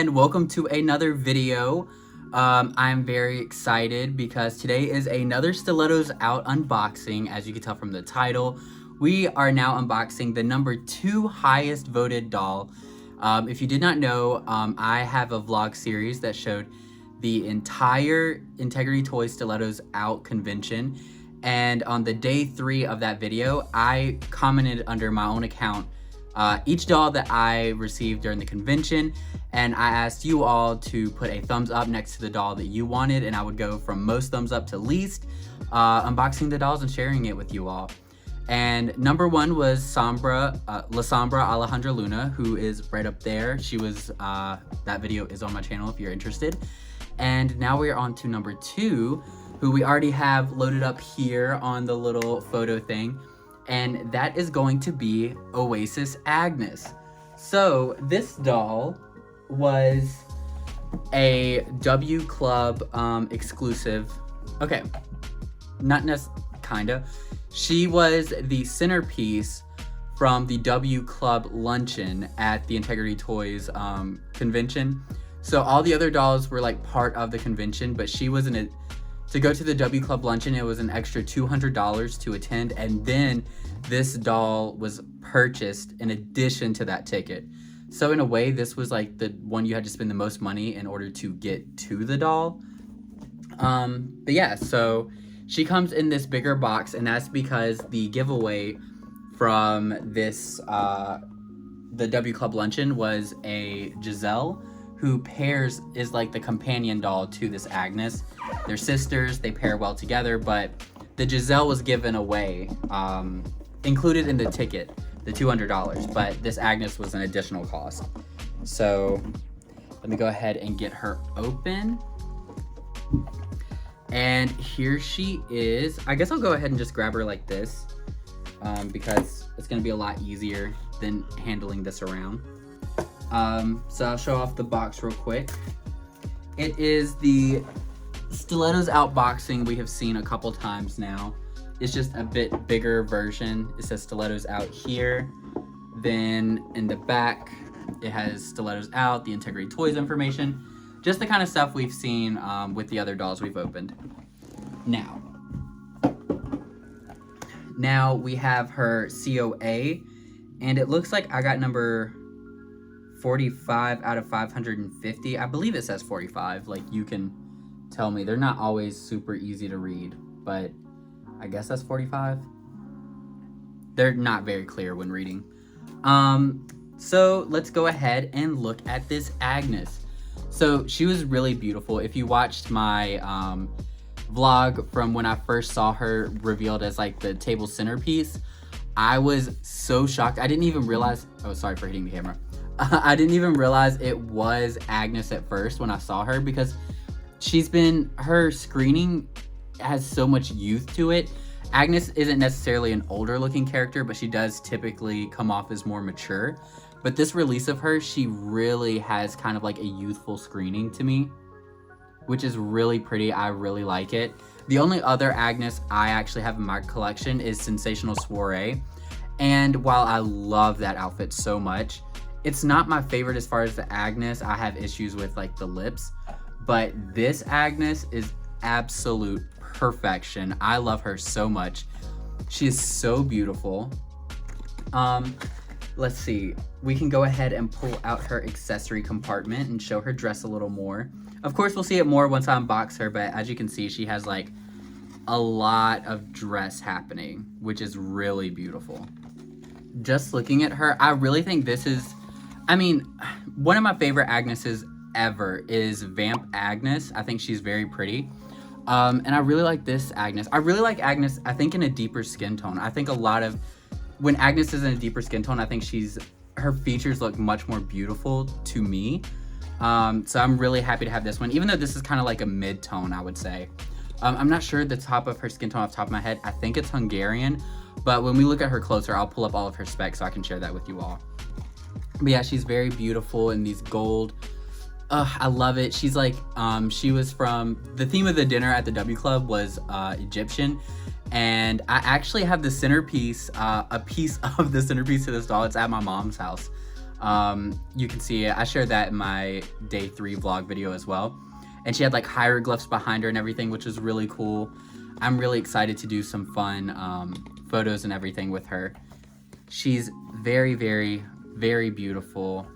and welcome to another video. I'm very excited because today is another Stilettos Out unboxing. As you can tell from the title, we are now unboxing the number 2 highest voted doll. If you did not know, I have a vlog series that showed the entire Integrity Toys Stilettos Out convention, and on the day 3 of that video, I commented under my own account each doll that I received during the convention, and I asked you all to put a thumbs up next to the doll that you wanted, and I would go from most thumbs up to least, unboxing the dolls and sharing it with you all. And number 1 was La Sombra Alejandra Luna, who is right up there. She was, that video is on my channel if you're interested. And now we are on to number 2, who we already have loaded up here on the little photo thing. And that is going to be OASIS Agnes. So this doll was a W Club exclusive. Okay, not kinda. She was the centerpiece from the W Club luncheon at the Integrity Toys convention. So all the other dolls were like part of the convention, but she was to go to the W Club luncheon, it was an extra $200 to attend, and then this doll was purchased in addition to that ticket. So in a way, this was like the one you had to spend the most money in order to get to the doll. But yeah, so she comes in this bigger box, and that's because the giveaway from this, the W Club luncheon was a Giselle, who is like the companion doll to this Agnes. They're sisters, they pair well together, but the Giselle was given away, included in the ticket, the $200, but this Agnes was an additional cost. So let me go ahead and get her open. And here she is. I guess I'll go ahead and just grab her like this, because it's gonna be a lot easier than handling this around. So I'll show off the box real quick. It is the Stilettos Out boxing we have seen a couple times now. It's just a bit bigger version. It says Stilettos Out here. Then in the back, it has Stilettos Out, the Integrity Toys information. Just the kind of stuff we've seen with the other dolls we've opened. Now we have her COA, and it looks like I got number 45 out of 550. I believe it says 45. Like, you can tell me. They're not always super easy to read, but I guess that's 45. They're not very clear when reading. So let's go ahead and look at this Agnes. So she was really beautiful. If you watched my vlog from when I first saw her revealed as like the table centerpiece, I was so shocked. I didn't even realize, oh, sorry for hitting the camera. I didn't even realize it was Agnes at first when I saw her, because her screening has so much youth to it. Agnes isn't necessarily an older looking character, but she does typically come off as more mature. But this release of her, she really has kind of like a youthful screening to me, which is really pretty. I really like it. The only other Agnes I actually have in my collection is Sensational Soiree. And while I love that outfit so much, it's not my favorite as far as the Agnes. I have issues with like the lips, but this Agnes is absolute perfection. I love her so much. She is so beautiful. Let's see. We can go ahead and pull out her accessory compartment and show her dress a little more. Of course, we'll see it more once I unbox her, but as you can see, she has like a lot of dress happening, which is really beautiful. Just looking at her, I really think this is, I mean, one of my favorite Agneses ever is Vamp Agnes. I think she's very pretty. And I really like this Agnes. I really like Agnes, I think, in a deeper skin tone. I think when Agnes is in a deeper skin tone, I think her features look much more beautiful to me. So I'm really happy to have this one, even though this is kind of like a mid-tone, I would say. I'm not sure the top of her skin tone off the top of my head. I think it's Hungarian, but when we look at her closer, I'll pull up all of her specs so I can share that with you all. But yeah, she's very beautiful in these gold. I love it. She's like, she was from, the theme of the dinner at the W Club was Egyptian. And I actually have the centerpiece, a piece of the centerpiece to this doll. It's at my mom's house. You can see it. I shared that in my day 3 vlog video as well. And she had like hieroglyphs behind her and everything, which was really cool. I'm really excited to do some fun photos and everything with her. She's very, very, very beautiful.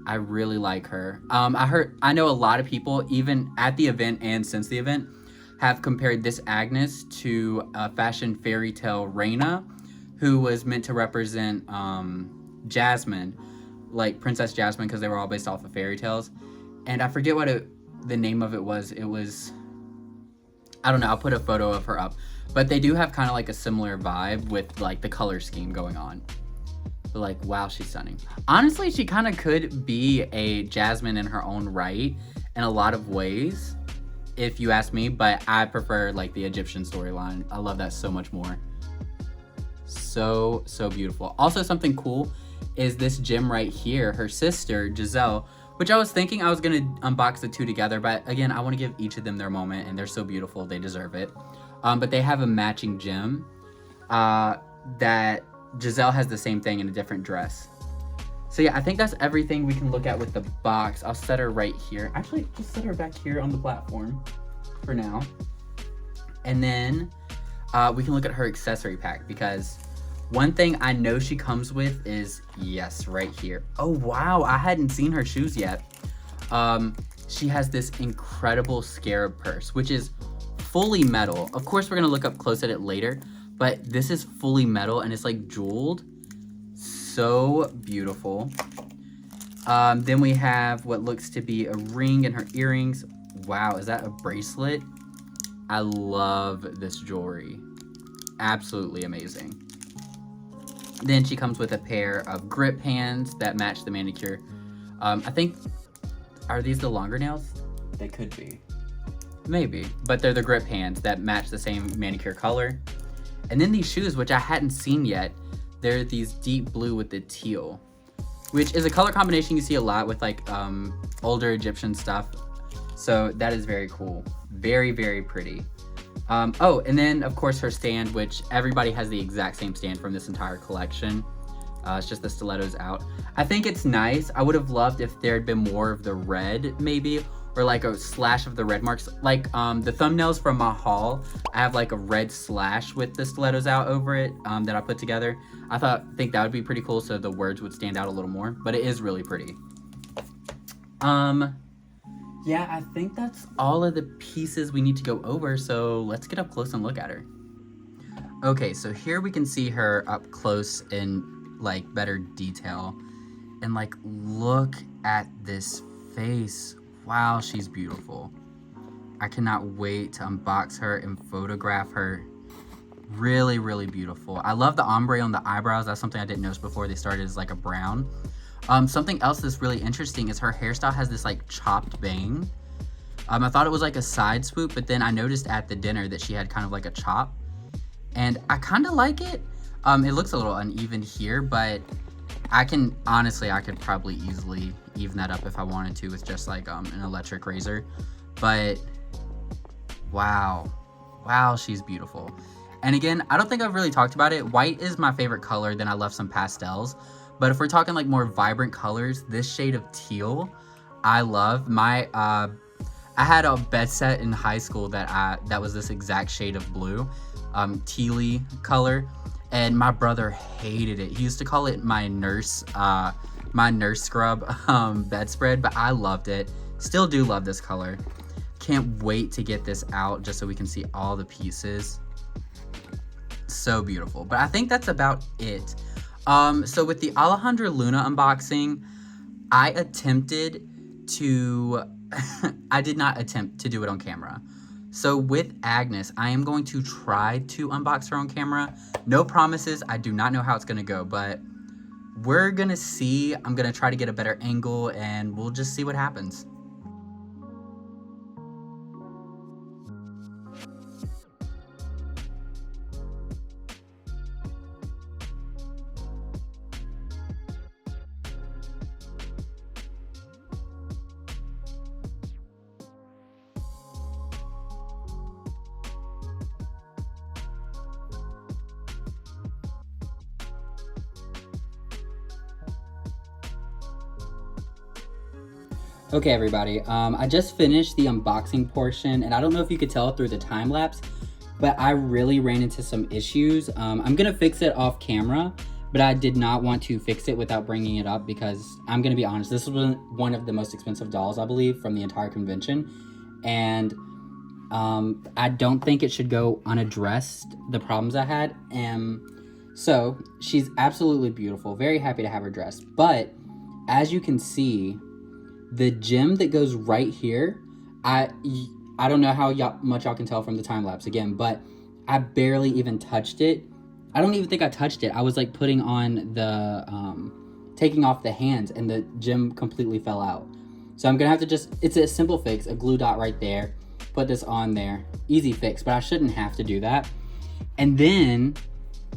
I really like her. I know a lot of people, even at the event and since the event, have compared this Agnes to a fashion fairy tale Reina, who was meant to represent Jasmine, like Princess Jasmine, because they were all based off of fairy tales. And I forget what the name of it was. It was, I don't know, I'll put a photo of her up. But they do have kind of like a similar vibe with like the color scheme going on. But like, wow, she's stunning. Honestly, she kind of could be a Jasmine in her own right in a lot of ways, if you ask me. But I prefer like the Egyptian storyline. I love that so much more. So, so beautiful. Also, something cool is this gem right here, her sister, Giselle, which I was thinking I was going to unbox the two together, but again, I want to give each of them their moment, and they're so beautiful, they deserve it. But they have a matching gem that Giselle has the same thing in a different dress. So yeah, I think that's everything we can look at with the box. I'll set her right here. Actually, just set her back here on the platform for now. And then we can look at her accessory pack, because one thing I know she comes with is, yes, right here. Oh, wow, I hadn't seen her shoes yet. She has this incredible scarab purse, which is fully metal. Of course, we're gonna look up close at it later, but this is fully metal and it's like jeweled. So beautiful. Then we have what looks to be a ring in her earrings. Wow, is that a bracelet? I love this jewelry. Absolutely amazing. Then she comes with a pair of grip hands that match the manicure. I think, are these the longer nails? They could be. Maybe, but they're the grip hands that match the same manicure color. And then these shoes, which I hadn't seen yet, they're these deep blue with the teal, which is a color combination you see a lot with like older Egyptian stuff. So that is very cool. Very, very pretty. Oh, and then of course her stand, which everybody has the exact same stand from this entire collection. It's just the stilettos out. I think it's nice. I would have loved if there had been more of the red maybe, or like a slash of the red marks. Like the thumbnails from my haul, I have like a red slash with the stilettos out over it that I put together. I think that would be pretty cool, so the words would stand out a little more, but it is really pretty. Yeah, I think that's all of the pieces we need to go over, so let's get up close and look at her. Okay, so here we can see her up close in like better detail. And like, look at this face. Wow, she's beautiful. I cannot wait to unbox her and photograph her. Really, really beautiful. I love the ombre on the eyebrows. That's something I didn't notice before they started as like a brown. Something else that's really interesting is her hairstyle has this like chopped bang. I thought it was like a side swoop, but then I noticed at the dinner that she had kind of like a chop. And I kind of like it. It looks a little uneven here, but I could probably easily even that up if I wanted to with just like an electric razor. But wow, she's beautiful. And again, I don't think I've really talked about it. White is my favorite color, then I left some pastels. But if we're talking like more vibrant colors, this shade of teal, I love. I had a bed set in high school that was this exact shade of blue, tealy color, and my brother hated it. He used to call it my nurse scrub bedspread, but I loved it. Still do love this color. Can't wait to get this out just so we can see all the pieces. So beautiful. But I think that's about it. So with the Alejandra Luna unboxing, I did not attempt to do it on camera. So with Agnes, I am going to try to unbox her on camera. No promises. I do not know how it's going to go, but we're going to see. I'm going to try to get a better angle and we'll just see what happens. Okay, everybody, I just finished the unboxing portion, and I don't know if you could tell through the time lapse, but I really ran into some issues. I'm gonna fix it off camera, but I did not want to fix it without bringing it up because I'm gonna be honest, this was one of the most expensive dolls, I believe, from the entire convention, and I don't think it should go unaddressed, the problems I had. So she's absolutely beautiful, very happy to have her dressed, but as you can see, the gem that goes right here, I don't know how much y'all can tell from the time lapse again, but I barely even touched it. I don't even think I touched it. I was like putting on the, taking off the hands, and the gem completely fell out. So I'm gonna have to it's a simple fix, a glue dot right there, put this on there, easy fix, but I shouldn't have to do that. And then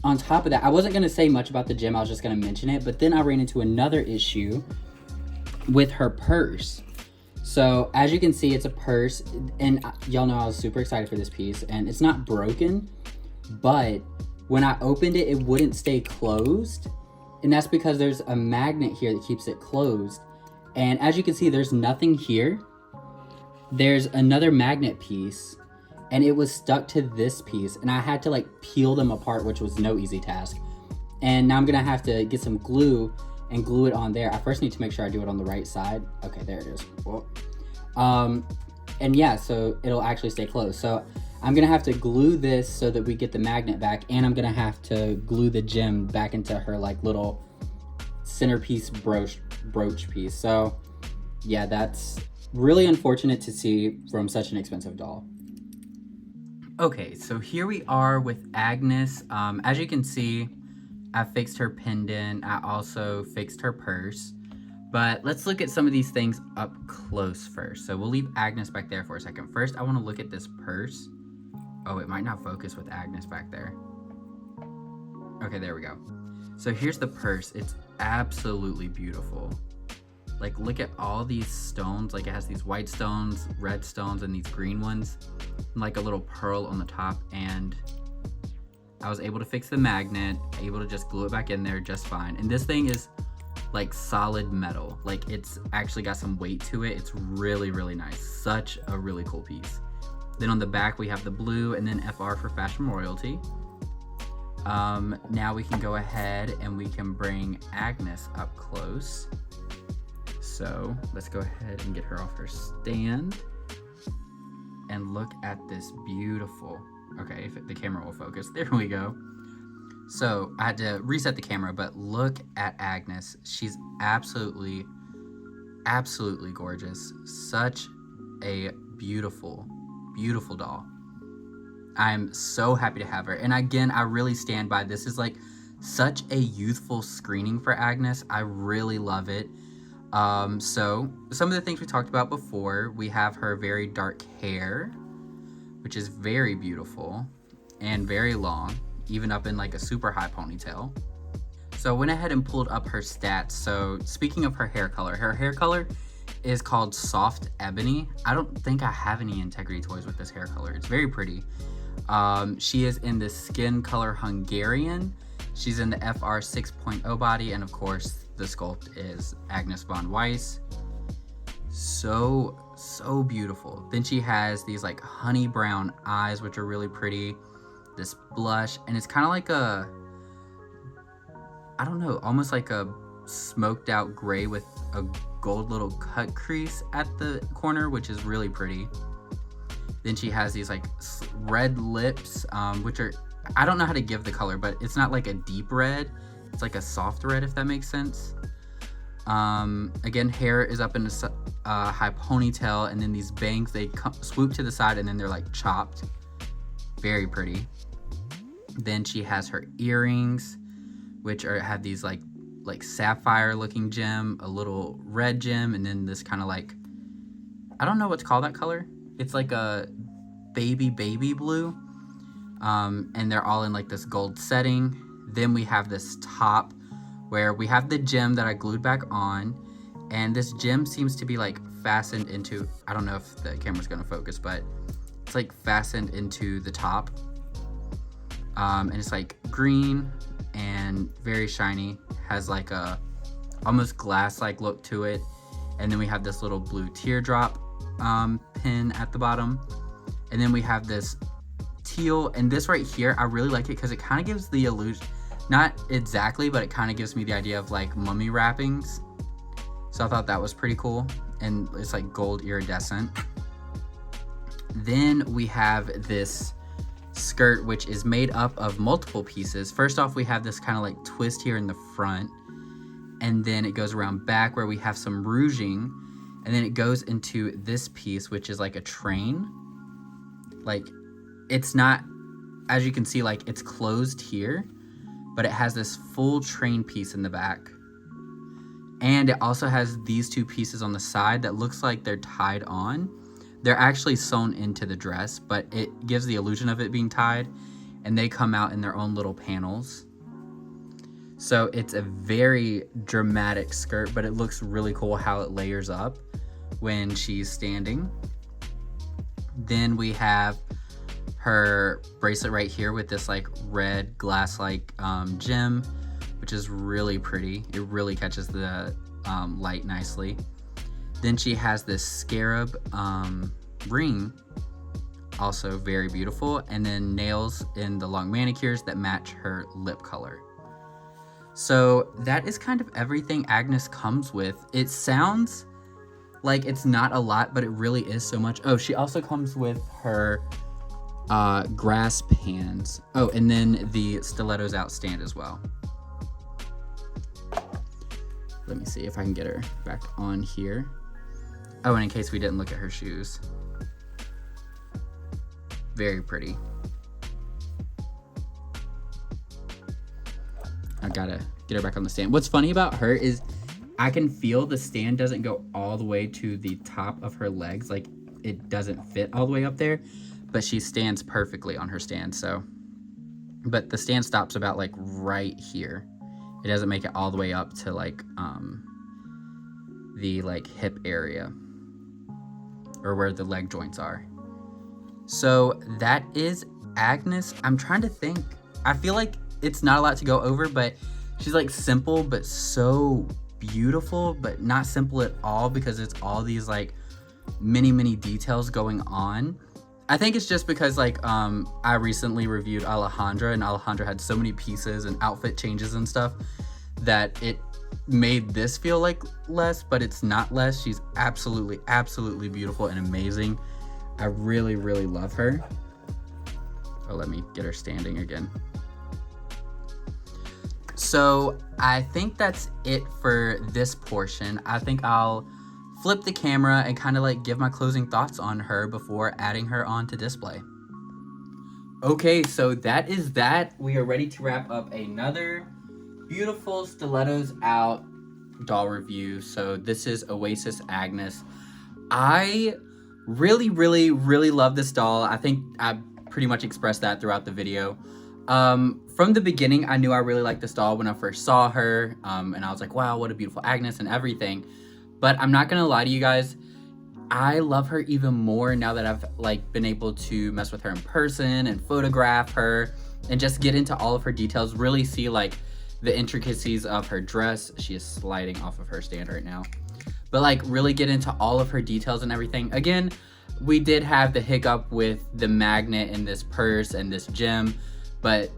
on top of that, I wasn't gonna say much about the gem, I was just gonna mention it, but then I ran into another issue with her purse. So as you can see, it's a purse, and y'all know I was super excited for this piece, and it's not broken, but when I opened it, it wouldn't stay closed, and that's because there's a magnet here that keeps it closed. And as you can see, there's nothing here. There's another magnet piece, and it was stuck to this piece, and I had to like peel them apart, which was no easy task. And now I'm gonna have to get some glue and glue it on there. I first need to make sure I do it on the right side. Okay, there it is. Whoa. And yeah, so it'll actually stay closed. So I'm gonna have to glue this so that we get the magnet back, and I'm gonna have to glue the gem back into her like little centerpiece brooch piece. So yeah, that's really unfortunate to see from such an expensive doll. Okay, so here we are with Agnes. As you can see, I fixed her pendant. I also fixed her purse. But let's look at some of these things up close first. So we'll leave Agnes back there for a second. First, I want to look at this purse. Oh, it might not focus with Agnes back there. Okay, there we go. So here's the purse. It's absolutely beautiful. Like, look at all these stones. Like, it has these white stones, red stones, and these green ones. And like a little pearl on the top. And I was able to fix the magnet, able to just glue it back in there just fine. And this thing is like solid metal. Like, it's actually got some weight to it. It's really, really nice. Such a really cool piece. Then on the back, we have the blue and then FR for fashion royalty. Now we can go ahead and we can bring Agnes up close. So let's go ahead and get her off her stand. And look at this beautiful, okay, if the camera will focus, there we go. So I had to reset the camera, but look at Agnes. She's absolutely, absolutely gorgeous. Such a beautiful, beautiful doll. I'm so happy to have her. And again, I really stand by, this is like such a youthful screening for Agnes. I really love it. So some of the things we talked about before, we have her very dark hair, which is very beautiful and very long, even up in like a super high ponytail. So I went ahead and pulled up her stats. So speaking of her hair color is called Soft Ebony. I don't think I have any Integrity toys with this hair color. It's very pretty. She is in the skin color Hungarian. She's in the FR 6.0 body, and of course the sculpt is Agnes von Weiss. So beautiful. Then she has these like honey brown eyes, which are really pretty. This blush, and it's kind of like a, I don't know, almost like a smoked out gray with a gold little cut crease at the corner, which is really pretty. Then she has these like red lips, which are, I don't know how to give the color, but it's not like a deep red. It's like a soft red, if that makes sense. Again, hair is up in a high ponytail, and then these bangs, they swoop to the side and then they're like chopped. Very pretty. Then she has her earrings, which have these like sapphire looking gem, a little red gem, and then this kind of like, I don't know what's called that color. It's like a baby blue. And they're all in like this gold setting. Then we have this top where we have the gem that I glued back on, and this gem seems to be like fastened into, I don't know if the camera's gonna focus, but it's like fastened into the top. And it's like green and very shiny, has like a almost glass-like look to it. And then we have this little blue teardrop pin at the bottom. And then we have this teal, and this right here, I really like it because it kind of gives the illusion, not exactly, but it kind of gives me the idea of like mummy wrappings. So I thought that was pretty cool, and it's like gold iridescent. Then we have this skirt, which is made up of multiple pieces. First off, we have this kind of like twist here in the front, and then it goes around back where we have some ruching, and then it goes into this piece, which is like a train. Like, it's not, as you can see, like it's closed here, but it has this full train piece in the back. And it also has these two pieces on the side that looks like they're tied on. They're actually sewn into the dress, but it gives the illusion of it being tied, and they come out in their own little panels. So it's a very dramatic skirt, but it looks really cool how it layers up when she's standing. Then we have her bracelet right here with this like red glass-like gem, which is really pretty. It really catches the light nicely. Then she has this scarab ring, also very beautiful, and then nails in the long manicures that match her lip color. So that is kind of everything Agnes comes with. It sounds like it's not a lot, but it really is so much. Oh, she also comes with her grasp hands. Oh, and then the stilettos out stand as well. Let me see if I can get her back on here. Oh, and in case we didn't look at her shoes. Very pretty. I gotta get her back on the stand. What's funny about her is I can feel the stand doesn't go all the way to the top of her legs. Like, it doesn't fit all the way up there, but she stands perfectly on her stand. So, but the stand stops about like right here. It doesn't make it all the way up to like the like hip area or where the leg joints are. So that is Agnes. I'm trying to think. I feel like it's not a lot to go over, but she's like simple but so beautiful, but not simple at all because it's all these like many details going on. I think it's just because like I recently reviewed Alejandra, and Alejandra had so many pieces and outfit changes and stuff that it made this feel like less, but it's not less. She's absolutely beautiful and amazing. I really love her. Oh, let me get her standing again. So I think that's it for this portion. I think I'll flip the camera and kind of like give my closing thoughts on her before adding her onto display. Okay, so that is that. We are ready to wrap up another beautiful stilettos out doll review. So this is OASIS Agnes. I really love this doll. I think I pretty much expressed that throughout the video. From the beginning, I knew I really liked this doll when I first saw her, and I was like, wow, what a beautiful Agnes and everything. But I'm not gonna lie to you guys, I love her even more now that I've like been able to mess with her in person and photograph her and just get into all of her details, really see like the intricacies of her dress. She is sliding off of her stand right now. But like really get into all of her details and everything. Again, we did have the hiccup with the magnet in this purse and this gem, but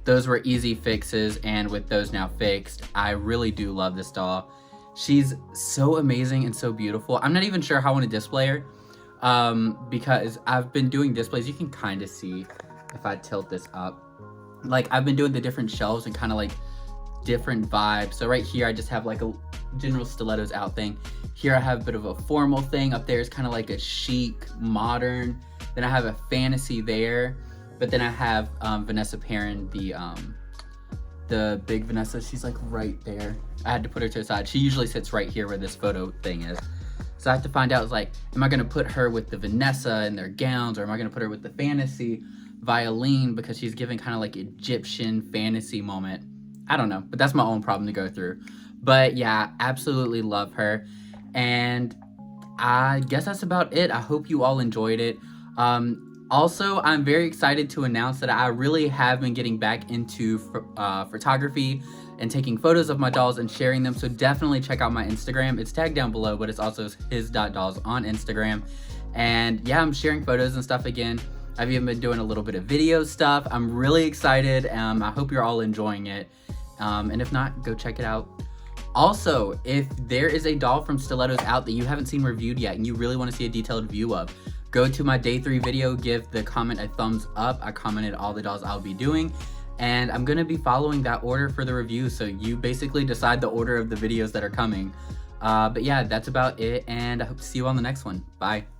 those were easy fixes, and with those now fixed, I really do love this doll. She's so amazing and so beautiful. I'm not even sure how I want to display her because I've been doing displays. You can kind of see if I tilt this up. Like I've been doing the different shelves and kind of like different vibes. So right here, I just have like a general stilettos out thing. Here I have a bit of a formal thing. Up there is kind of like a chic, modern. Then I have a fantasy there. But then I have Vanessa Perrin, the big Vanessa. She's like right there. I had to put her to the side. She usually sits right here where this photo thing is. So I have to find out, like, am I gonna put her with the Vanessa and their gowns, or am I gonna put her with the fantasy violin because she's giving kind of like Egyptian fantasy moment. I don't know, but that's my own problem to go through. But yeah, absolutely love her. And I guess that's about it. I hope you all enjoyed it. Also, I'm very excited to announce that I really have been getting back into photography and taking photos of my dolls and sharing them. So definitely check out my Instagram. It's tagged down below, but it's also his.dolls on Instagram. And yeah, I'm sharing photos and stuff again. I've even been doing a little bit of video stuff. I'm really excited. I hope you're all enjoying it. And if not, go check it out. Also, if there is a doll from Stilettos out that you haven't seen reviewed yet and you really want to see a detailed view of, go to my day 3 video, give the comment a thumbs up. I commented all the dolls I'll be doing, and I'm gonna be following that order for the review. So you basically decide the order of the videos that are coming. But yeah, that's about it, and I hope to see you on the next one. Bye.